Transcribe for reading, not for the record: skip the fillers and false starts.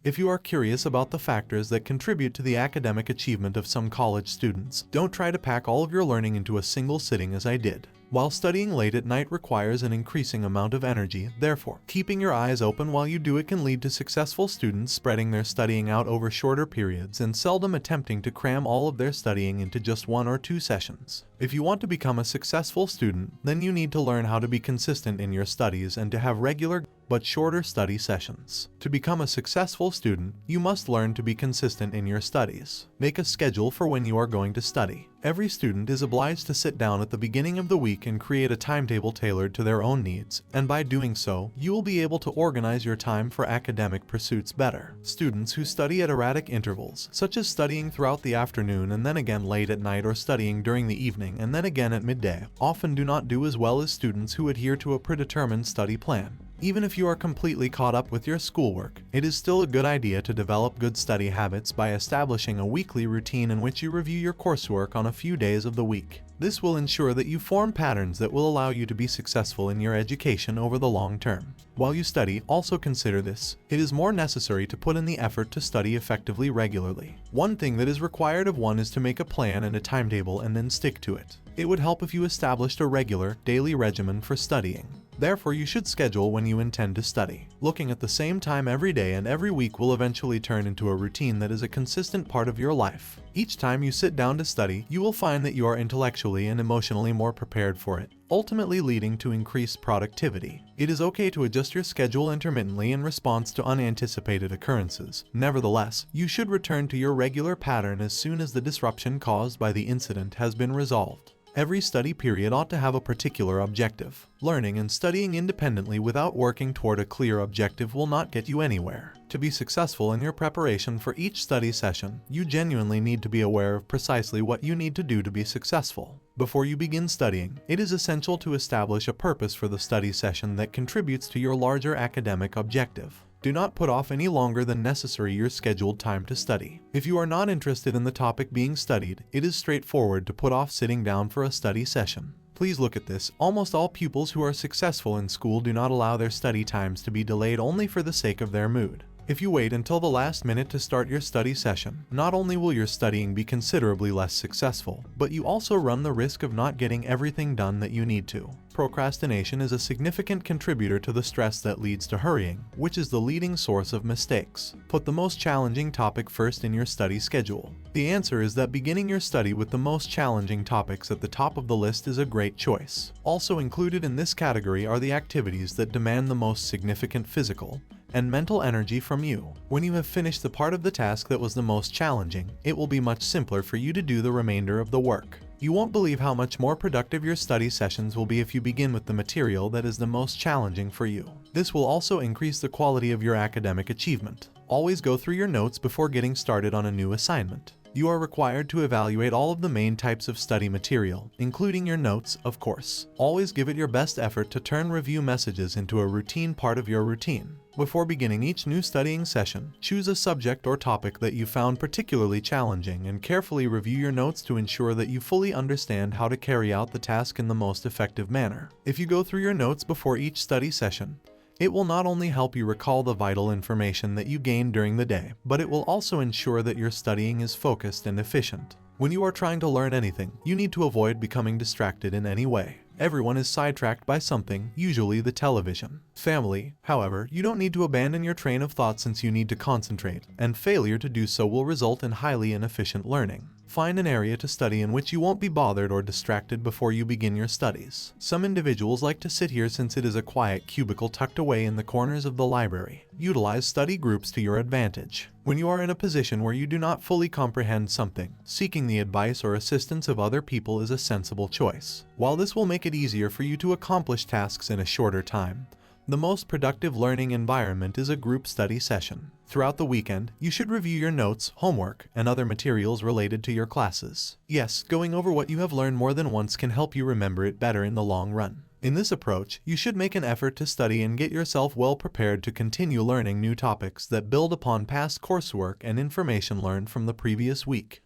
If you are curious about the factors that contribute to the academic achievement of some college students, don't try to pack all of your learning into a single sitting as I did. While studying late at night requires an increasing amount of energy, therefore, keeping your eyes open while you do it can lead to successful students spreading their studying out over shorter periods and seldom attempting to cram all of their studying into just 1 or 2 sessions. If you want to become a successful student, then you need to learn how to be consistent in your studies and to have regular but shorter study sessions. To become a successful student, you must learn to be consistent in your studies. Make a schedule for when you are going to study. Every student is obliged to sit down at the beginning of the week and create a timetable tailored to their own needs, and by doing so, you will be able to organize your time for academic pursuits better. Students who study at erratic intervals, such as studying throughout the afternoon and then again late at night or studying during the evening and then again at midday, often do not do as well as students who adhere to a predetermined study plan. Even if you are completely caught up with your schoolwork, it is still a good idea to develop good study habits by establishing a weekly routine in which you review your coursework on a few days of the week. This will ensure that you form patterns that will allow you to be successful in your education over the long term. While you study, also consider this: it is more necessary to put in the effort to study effectively regularly. One thing that is required of one is to make a plan and a timetable and then stick to it. It would help if you established a regular, daily regimen for studying. Therefore, you should schedule when you intend to study. Looking at the same time every day and every week will eventually turn into a routine that is a consistent part of your life. Each time you sit down to study, you will find that you are intellectually and emotionally more prepared for it, ultimately leading to increased productivity. It is okay to adjust your schedule intermittently in response to unanticipated occurrences. Nevertheless, you should return to your regular pattern as soon as the disruption caused by the incident has been resolved. Every study period ought to have a particular objective. Learning and studying independently without working toward a clear objective will not get you anywhere. To be successful in your preparation for each study session, you genuinely need to be aware of precisely what you need to do to be successful. Before you begin studying, it is essential to establish a purpose for the study session that contributes to your larger academic objective. Do not put off any longer than necessary your scheduled time to study. If you are not interested in the topic being studied, it is straightforward to put off sitting down for a study session. Please look at this: almost all pupils who are successful in school do not allow their study times to be delayed only for the sake of their mood. If you wait until the last minute to start your study session, not only will your studying be considerably less successful, but you also run the risk of not getting everything done that you need to. Procrastination is a significant contributor to the stress that leads to hurrying, which is the leading source of mistakes. Put the most challenging topic first in your study schedule. The answer is that beginning your study with the most challenging topics at the top of the list is a great choice. Also included in this category are the activities that demand the most significant physical and mental energy from you. When you have finished the part of the task that was the most challenging, it will be much simpler for you to do the remainder of the work. You won't believe how much more productive your study sessions will be if you begin with the material that is the most challenging for you. This will also increase the quality of your academic achievement. Always go through your notes before getting started on a new assignment. You are required to evaluate all of the main types of study material, including your notes, of course. Always give it your best effort to turn review messages into a routine part of your routine. Before beginning each new studying session, choose a subject or topic that you found particularly challenging and carefully review your notes to ensure that you fully understand how to carry out the task in the most effective manner. If you go through your notes before each study session, it will not only help you recall the vital information that you gained during the day, but it will also ensure that your studying is focused and efficient. When you are trying to learn anything, you need to avoid becoming distracted in any way. Everyone is sidetracked by something, usually the television. Family, however, you don't need to abandon your train of thought since you need to concentrate, and failure to do so will result in highly inefficient learning. Find an area to study in which you won't be bothered or distracted before you begin your studies. Some individuals like to sit here since it is a quiet cubicle tucked away in the corners of the library. Utilize study groups to your advantage. When you are in a position where you do not fully comprehend something, seeking the advice or assistance of other people is a sensible choice. While this will make it easier for you to accomplish tasks in a shorter time, the most productive learning environment is a group study session. Throughout the weekend, you should review your notes, homework, and other materials related to your classes. Yes, going over what you have learned more than once can help you remember it better in the long run. In this approach, you should make an effort to study and get yourself well prepared to continue learning new topics that build upon past coursework and information learned from the previous week.